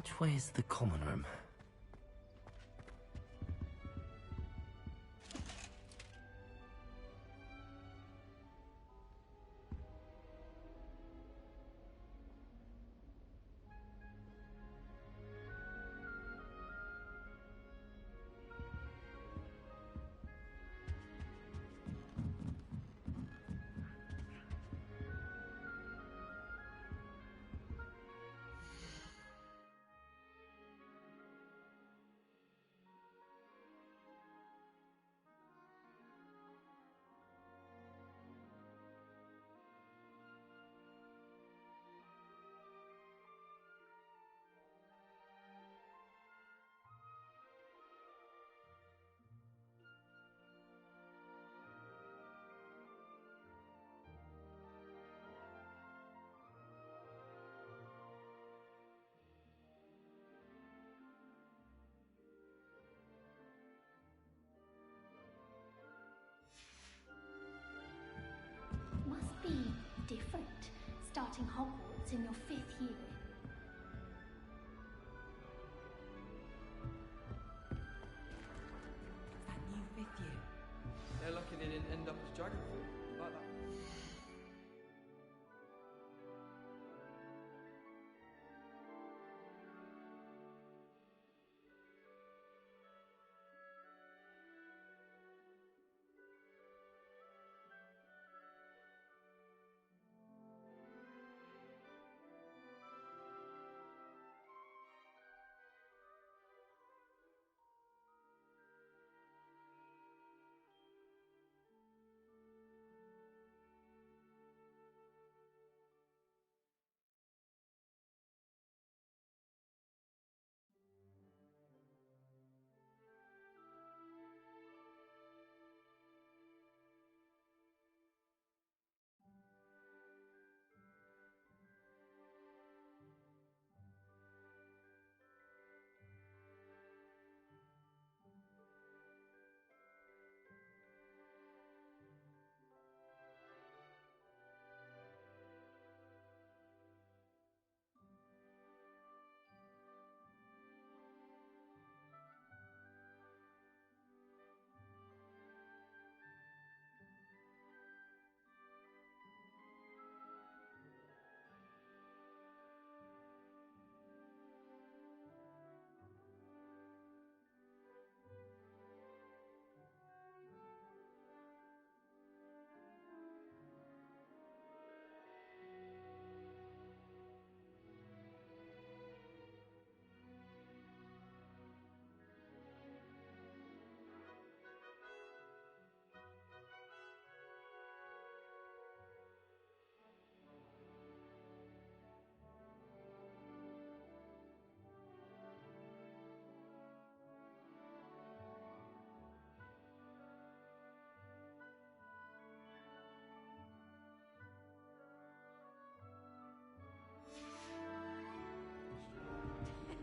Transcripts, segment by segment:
Which way is the common room? Must be different, starting Hogwarts in your 5th year. That new 5th year. They're lucky they didn't end up as Dragonfall. Like that.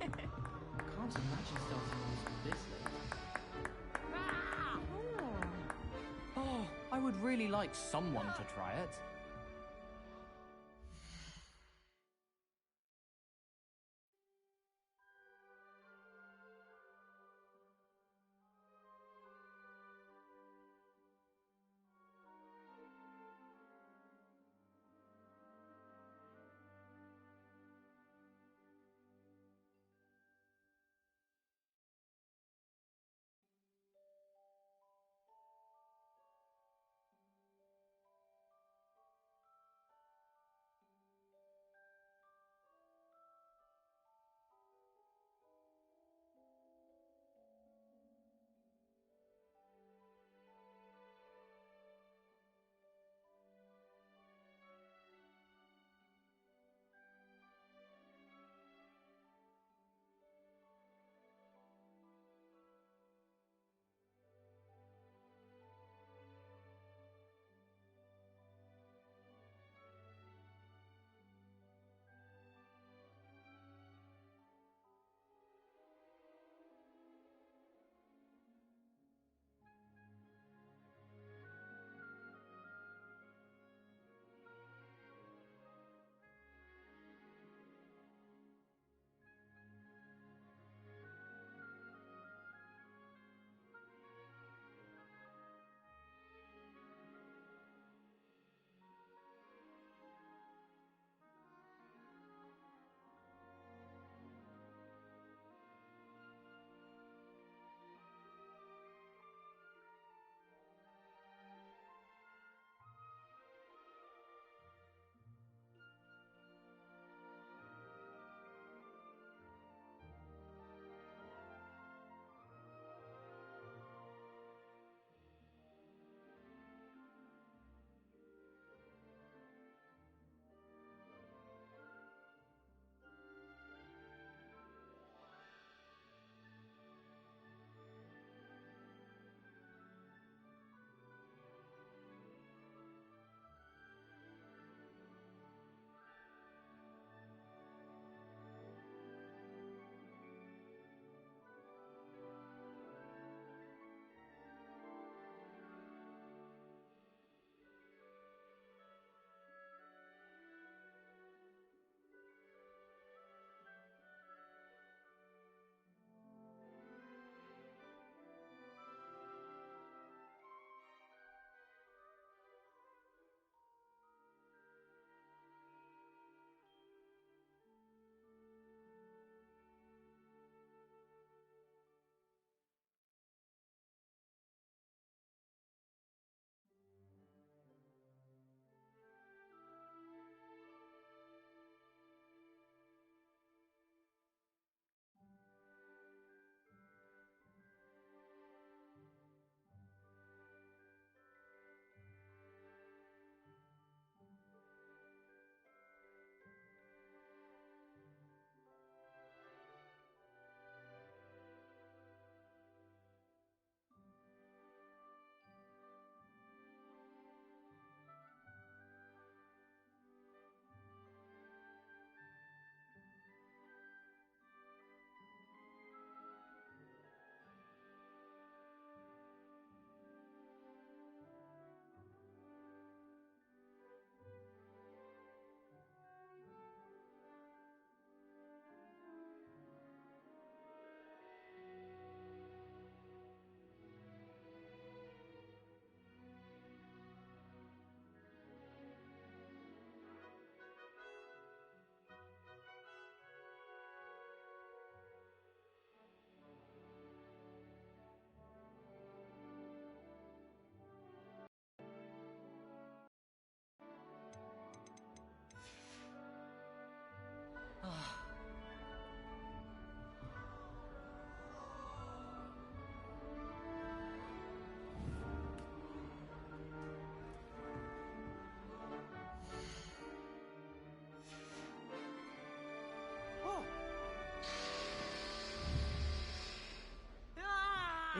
Can't imagine starting on school this late. Oh, I would really like someone to try it.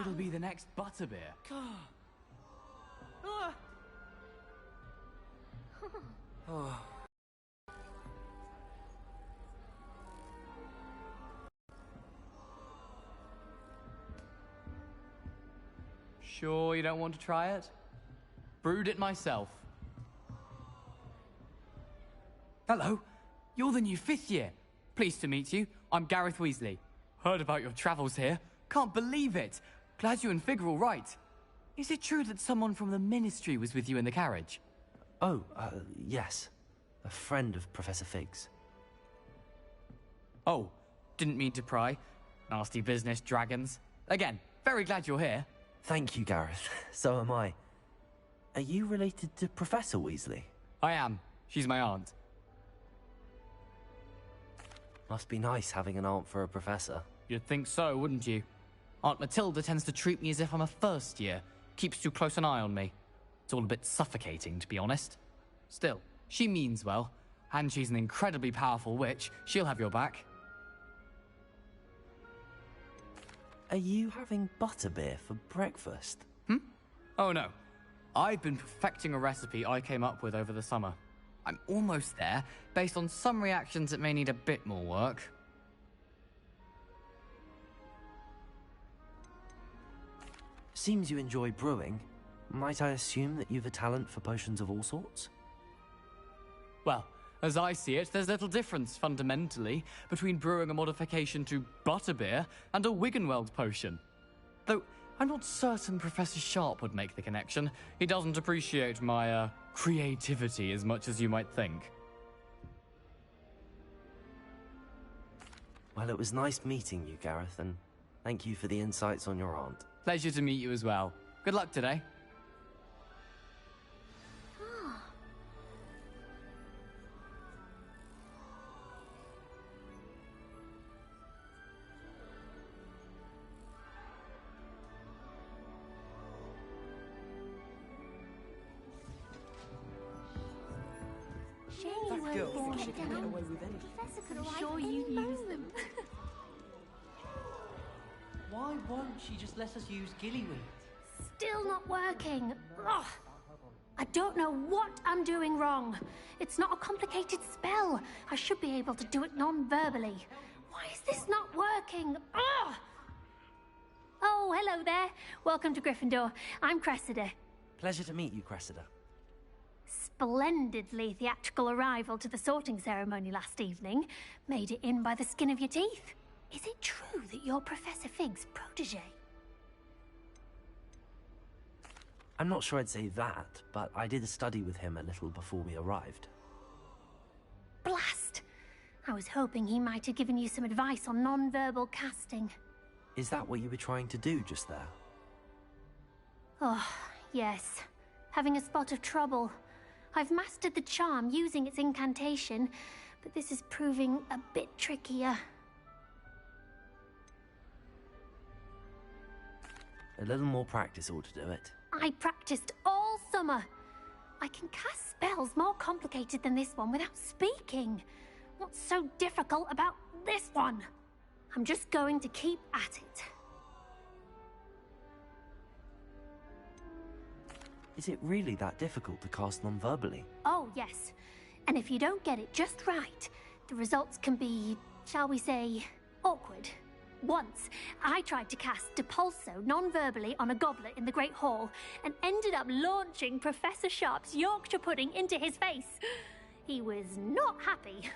It'll be the next butterbeer. Sure you don't want to try it? Brewed it myself. Hello, you're the new 5th year. Pleased to meet you. I'm Gareth Weasley. Heard about your travels here. Can't believe it. Glad you and Fig are all right. Is it true that someone from the Ministry was with you in the carriage? Oh, yes. A friend of Professor Fig's. Oh, didn't mean to pry. Nasty business, dragons. Again, very glad you're here. Thank you, Gareth. So am I. Are you related to Professor Weasley? I am. She's my aunt. Must be nice having an aunt for a professor. You'd think so, wouldn't you? Aunt Matilda tends to treat me as if I'm a first year. Keeps too close an eye on me. It's all a bit suffocating, to be honest. Still, she means well. And she's an incredibly powerful witch. She'll have your back. Are you having butterbeer for breakfast? Oh no. I've been perfecting a recipe I came up with over the summer. I'm almost there, based on some reactions that may need a bit more work. Seems you enjoy brewing. Might I assume that you've a talent for potions of all sorts? Well, as I see it, there's little difference, fundamentally, between brewing a modification to butterbeer and a Wiggenweld potion. Though, I'm not certain Professor Sharp would make the connection. He doesn't appreciate my, creativity as much as you might think. Well, it was nice meeting you, Gareth, and thank you for the insights on your aunt. Pleasure to meet you as well. Good luck today. Shame you girl weren't born thinks she can down. get away with anything. Professor could I'm arrive sure any you'd use moment. them. Why won't she just let us use gillyweed? Still not working. Ugh. I don't know what I'm doing wrong. It's not a complicated spell. I should be able to do it non-verbally. Why is this not working? Ugh. Oh, hello there. Welcome to Gryffindor. I'm Cressida. Pleasure to meet you, Cressida. Splendidly theatrical arrival to the sorting ceremony last evening. Made it in by the skin of your teeth. Is it true that you're Professor Fig's protege? I'm not sure I'd say that, but I did study with him a little before we arrived. Blast! I was hoping he might have given you some advice on non-verbal casting. Is that what you were trying to do just there? Oh, yes. Having a spot of trouble. I've mastered the charm using its incantation, but this is proving a bit trickier. A little more practice ought to do it. I practiced all summer. I can cast spells more complicated than this one without speaking. What's so difficult about this one? I'm just going to keep at it. Is it really that difficult to cast non-verbally? Oh, yes. And if you don't get it just right, the results can be, shall we say, awkward. Once, I tried to cast Depulso non-verbally on a goblet in the Great Hall and ended up launching Professor Sharp's Yorkshire pudding into his face. He was not happy.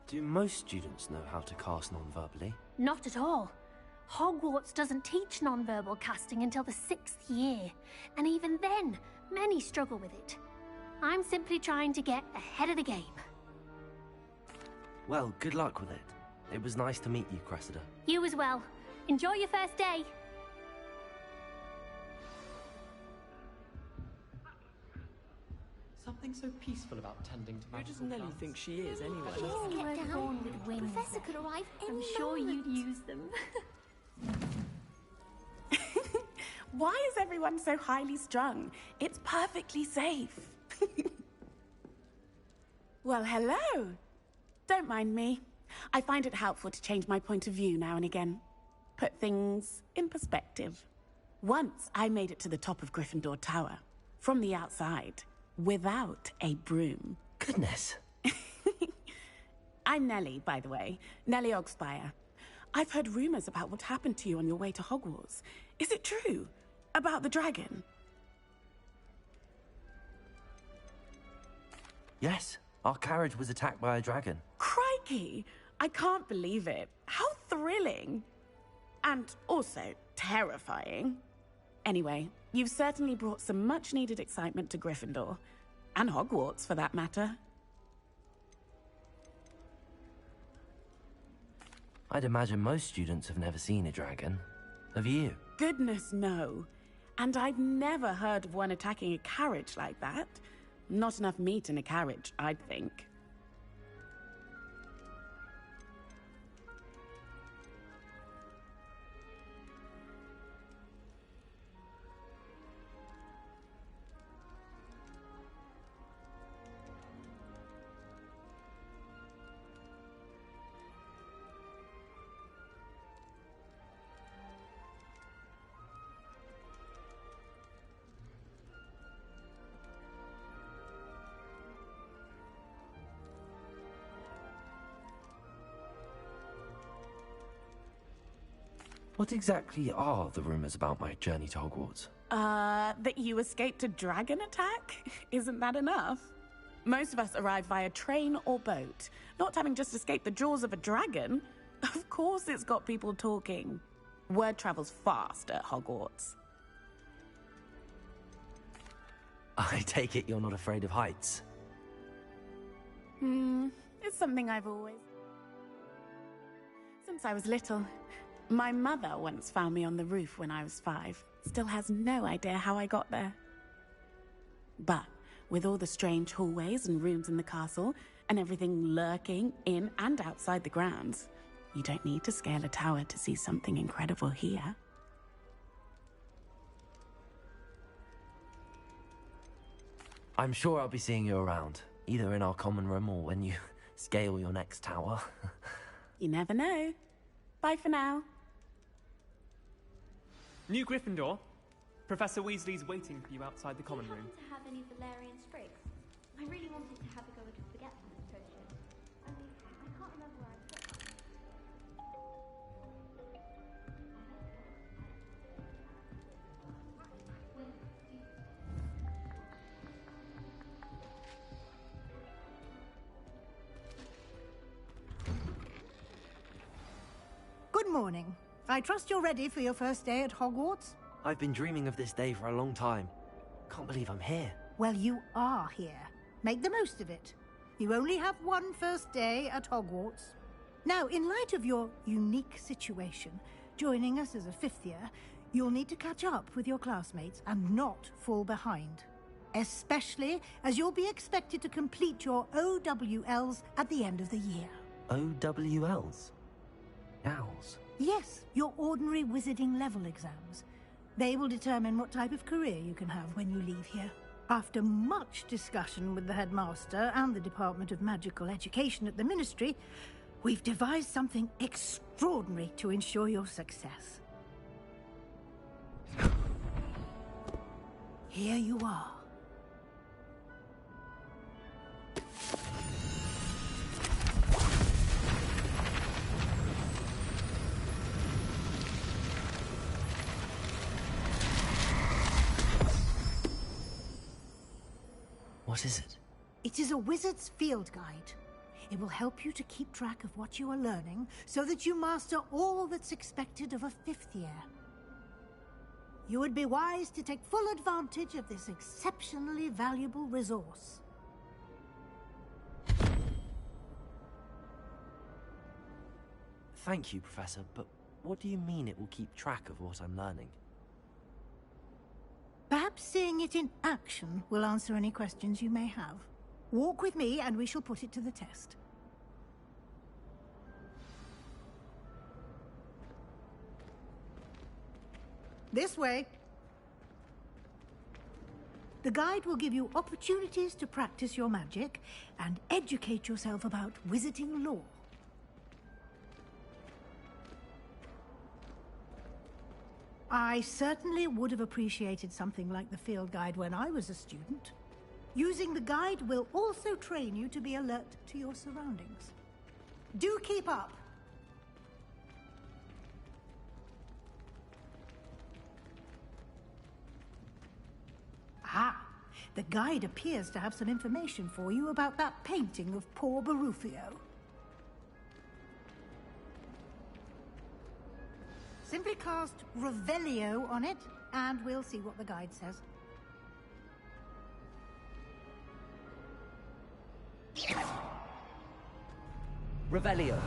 Do most students know how to cast non-verbally? Not at all. Hogwarts doesn't teach non-verbal casting until the 6th year, and even then, many struggle with it. I'm simply trying to get ahead of the game. Well, good luck with it. It was nice to meet you, Cressida. You as well. Enjoy your first day. Something so peaceful about tending to Who does magical Nelly plants. think she is, anyway? You weren't born with wings. Professor could arrive any I'm sure moment. you'd use them. Why is everyone so highly strung? It's perfectly safe. Well, hello. Don't mind me. I find it helpful to change my point of view now and again. put things in perspective. Once I made it to the top of Gryffindor Tower, from the outside, without a broom. Goodness. I'm Nellie, by the way. Nellie Ogspire. I've heard rumors about what happened to you on your way to Hogwarts. Is it true? About the dragon? Yes, our carriage was attacked by a dragon. Crikey! I can't believe it. How thrilling! And also terrifying. Anyway, you've certainly brought some much-needed excitement to Gryffindor. And Hogwarts, for that matter. I'd imagine most students have never seen a dragon. Have you? Goodness, no. And I've never heard of one attacking a carriage like that. Not enough meat in a carriage, I'd think. What exactly are the rumors about my journey to Hogwarts? That you escaped a dragon attack? Isn't that enough? Most of us arrive via train or boat, not having just escaped the jaws of a dragon. Of course it's got people talking. Word travels fast at Hogwarts. I take it you're not afraid of heights. It's something I've always... Since I was little. My mother once found me on the roof when I was 5. Still has no idea how I got there. But with all the strange hallways and rooms in the castle, and everything lurking in and outside the grounds, you don't need to scale a tower to see something incredible here. I'm sure I'll be seeing you around, either in our common room or when you scale your next tower. You never know. Bye for now. New Gryffindor. Professor Weasley's waiting for you outside the common room. To have any Valerian sprigs? I really wanted to have a go at a forgetfulness potion. Only I can't remember where I put them. Good morning. I trust you're ready for your first day at Hogwarts? I've been dreaming of this day for a long time. Can't believe I'm here. Well, you are here. Make the most of it. You only have one first day at Hogwarts. Now, in light of your unique situation, joining us as a 5th year, you'll need to catch up with your classmates and not fall behind. Especially as you'll be expected to complete your OWLs at the end of the year. OWLs? Owls? Yes, your ordinary wizarding level exams. They will determine what type of career you can have when you leave here. After much discussion with the headmaster and the Department of Magical Education at the Ministry, we've devised something extraordinary to ensure your success. Here you are. What is it? It is a wizard's field guide. It will help you to keep track of what you are learning so that you master all that's expected of a 5th year. You would be wise to take full advantage of this exceptionally valuable resource. Thank you, Professor, but what do you mean it will keep track of what I'm learning? Perhaps seeing it in action will answer any questions you may have. Walk with me and we shall put it to the test. This way. The guide will give you opportunities to practice your magic and educate yourself about wizarding lore. I certainly would have appreciated something like the field guide when I was a student. Using the guide will also train you to be alert to your surroundings. Do keep up! Ah, the guide appears to have some information for you about that painting of poor Barufio. Simply cast Revelio on it, and we'll see what the guide says. Revelio.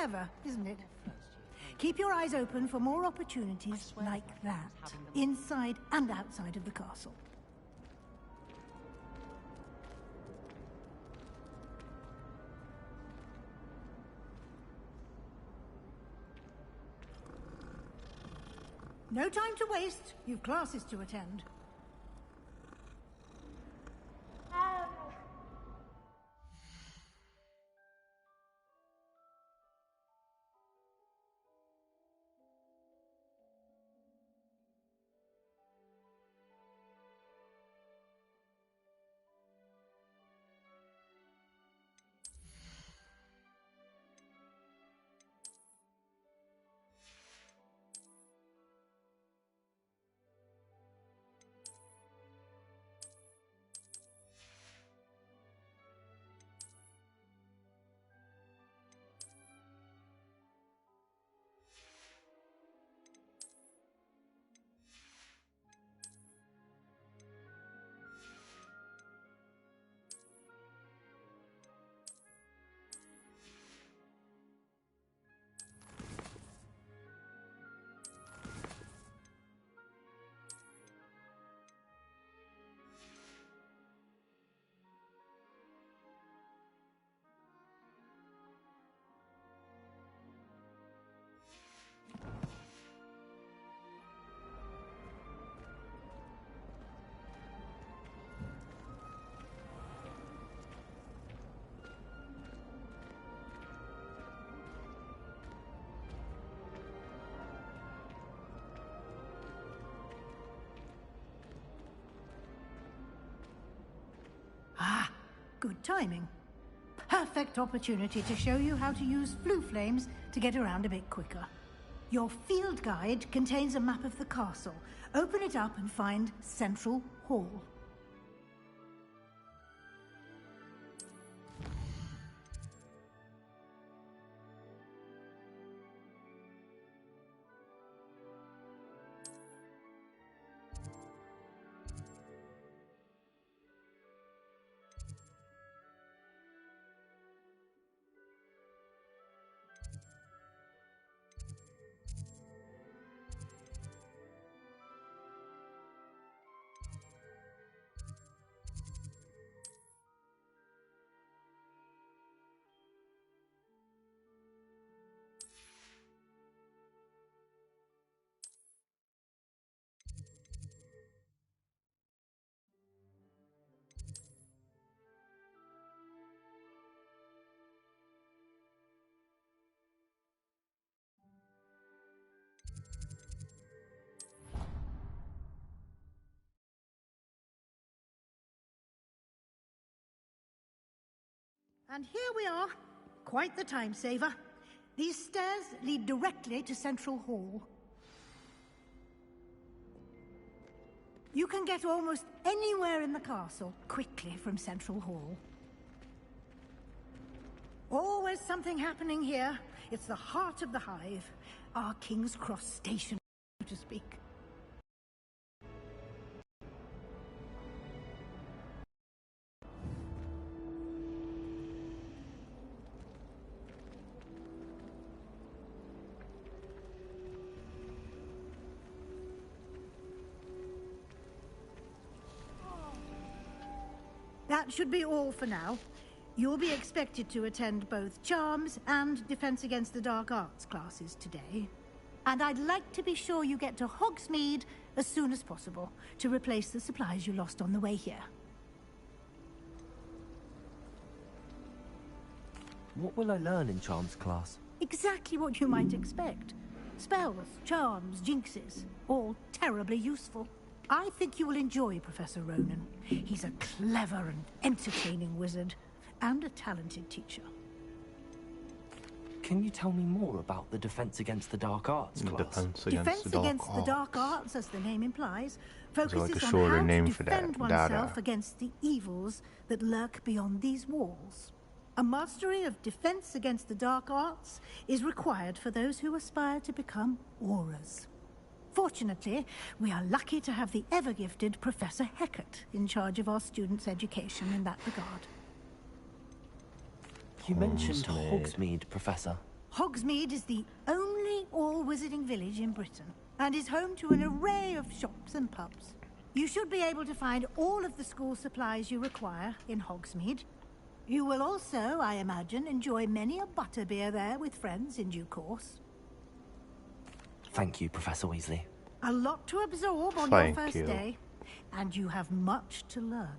Clever, isn't it? Keep your eyes open for more opportunities like that, inside and outside of the castle. No time to waste. You've classes to attend. Ah, good timing. Perfect opportunity to show you how to use flue flames to get around a bit quicker. Your field guide contains a map of the castle. Open it up and find Central Hall. And here we are. Quite the time saver. These stairs lead directly to Central Hall. You can get almost anywhere in the castle quickly from Central Hall. Always something happening here. It's the heart of the Hive. Our King's Cross station, so to speak. That should be all for now. You'll be expected to attend both Charms and Defense Against the Dark Arts classes today. And I'd like to be sure you get to Hogsmeade as soon as possible to replace the supplies you lost on the way here. What will I learn in Charms class? Exactly what you might expect. Spells, charms, jinxes, all terribly useful. I think you will enjoy Professor Ronan. He's a clever and entertaining wizard, and a talented teacher. Can you tell me more about the Defense Against the Dark Arts class? Defense Against the Dark Arts, as the name implies, focuses a on shorter how to name for defend that, oneself Dada. against the evils that lurk beyond these walls. A mastery of Defense Against the Dark Arts is required for those who aspire to become auras. Fortunately, we are lucky to have the ever-gifted Professor Hecat in charge of our students' education in that regard. You mentioned Hogsmeade, Professor. Hogsmeade is the only all-wizarding village in Britain and is home to an array of shops and pubs. You should be able to find all of the school supplies you require in Hogsmeade. You will also, I imagine, enjoy many a butterbeer there with friends in due course. Thank you, Professor Weasley. A lot to absorb on Thank your first you. day, and you have much to learn.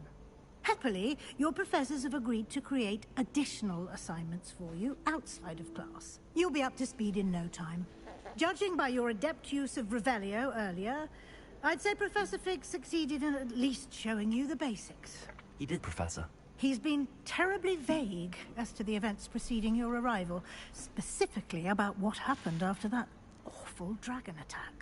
Happily, your professors have agreed to create additional assignments for you outside of class. You'll be up to speed in no time. Judging by your adept use of Revelio earlier, I'd say Professor Fig succeeded in at least showing you the basics. He did, Professor. He's been terribly vague as to the events preceding your arrival, specifically about what happened after that awful dragon attack.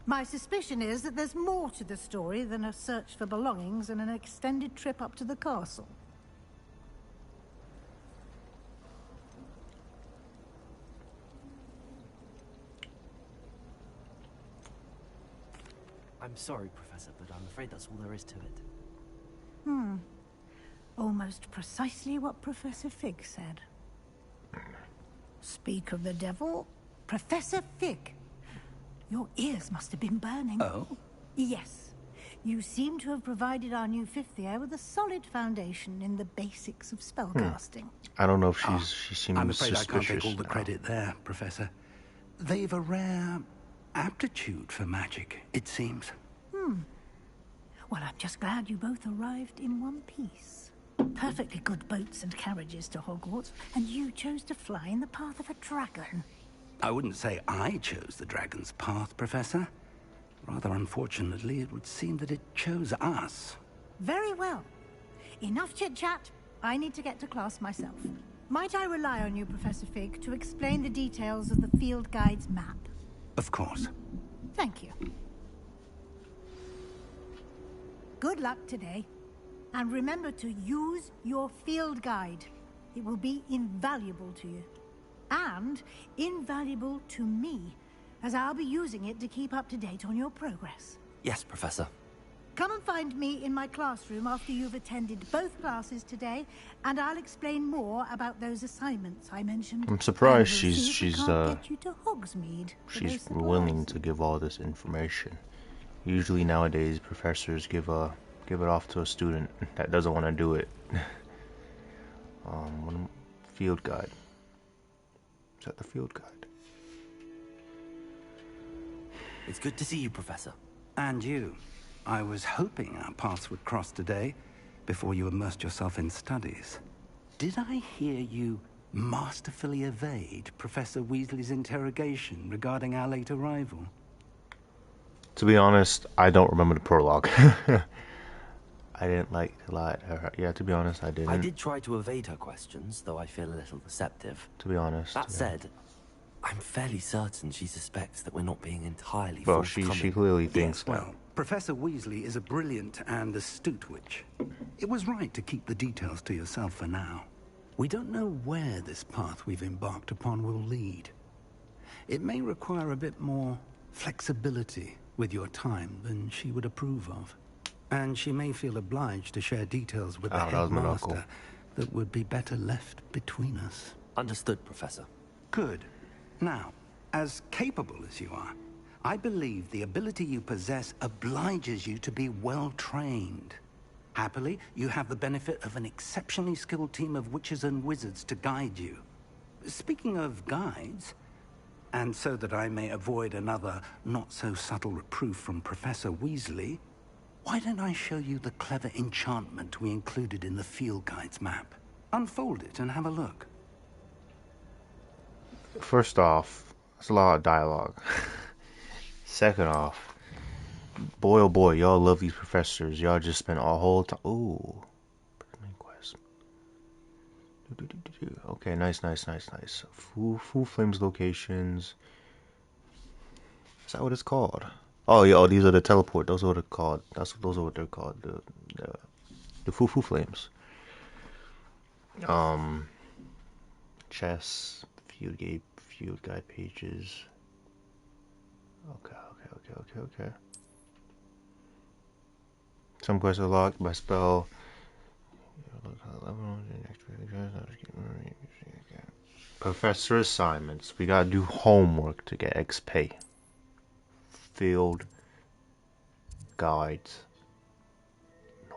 My suspicion is that there's more to the story than a search for belongings and an extended trip up to the castle. I'm sorry, Professor, but I'm afraid that's all there is to it. Almost precisely what Professor Fig said. Speak of the devil, Professor Fig. Your ears must have been burning. Oh? Yes. You seem to have provided our new fifth year with a solid foundation in the basics of spellcasting. I don't know if she seems I'm afraid suspicious I can't take all the now. credit there, Professor. They've a rare aptitude for magic, it seems. Well, I'm just glad you both arrived in one piece. Perfectly good boats and carriages to Hogwarts, and you chose to fly in the path of a dragon. I wouldn't say I chose the dragon's path, Professor. Rather unfortunately, it would seem that it chose us. Very well. Enough chit-chat. I need to get to class myself. Might I rely on you, Professor Fig, to explain the details of the field guide's map? Of course. Thank you. Good luck today. And remember to use your field guide. It will be invaluable to you. And invaluable to me, as I'll be using it to keep up to date on your progress. Yes, Professor. Come and find me in my classroom after you've attended both classes today, and I'll explain more about those assignments I mentioned. I'm surprised And we'll see if we she's can't get you to Hogsmeade for those she's supplies. willing to give all this information. Usually nowadays professors give it off to a student that doesn't want to do it. Field guide. Is that the field guide? It's good to see you, Professor. And you. I was hoping our paths would cross today, before you immersed yourself in studies. Did I hear you masterfully evade Professor Weasley's interrogation regarding our late arrival? To be honest, I don't remember the prologue. I didn't like to lie to her. Yeah, to be honest, I didn't. I did try to evade her questions, though I feel a little deceptive. To be honest. That yeah. said, I'm fairly certain she suspects that we're not being entirely Well, forthcoming. she clearly thinks Yes, that. well, Professor Weasley is a brilliant and astute witch. It was right to keep the details to yourself for now. We don't know where this path we've embarked upon will lead. It may require a bit more flexibility with your time than she would approve of. And she may feel obliged to share details with the that was my headmaster uncle. that would be better left between us. Understood, Professor. Good. Now, as capable as you are, I believe the ability you possess obliges you to be well trained. Happily, you have the benefit of an exceptionally skilled team of witches and wizards to guide you. Speaking of guides, and so that I may avoid another not-so-subtle reproof from Professor Weasley, why don't I show you the clever enchantment we included in the field guide's map? Unfold it and have a look. First off, that's a lot of dialogue. Second off, boy oh boy, y'all love these professors. Y'all just spent a whole time. Ooh, main quest. Okay, nice. Full Flames locations. Is that what it's called? Oh yeah, these are the teleport. Those are what they're called. Those are what they're called. The Full Flames. Chess, field guide pages. Okay. Some quests are locked by spell. Professor assignments. We gotta do homework to get XP. Field guides.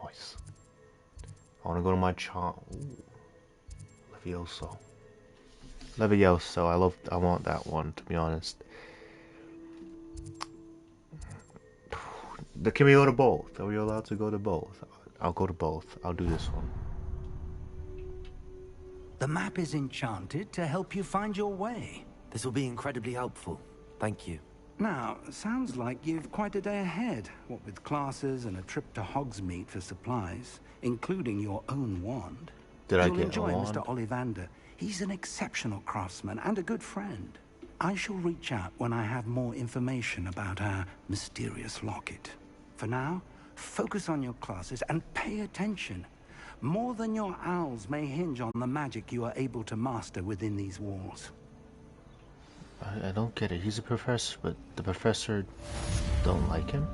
Nice. I wanna go to my chart. Levioso. Levioso. I want that one, to be honest. Can we go to both? Are we allowed to go to both? I'll go to both. I'll do this one. The map is enchanted to help you find your way. This will be incredibly helpful. Thank you. Now, sounds like you've quite a day ahead, what with classes and a trip to Hogsmeade for supplies, including your own wand. Did I You'll get enjoy a wand? Mr. Ollivander. He's an exceptional craftsman and a good friend. I shall reach out when I have more information about our mysterious locket. For now, focus on your classes and pay attention. More than your owls may hinge on the magic you are able to master within these walls. I don't get it. He's a professor, but the professor don't like him?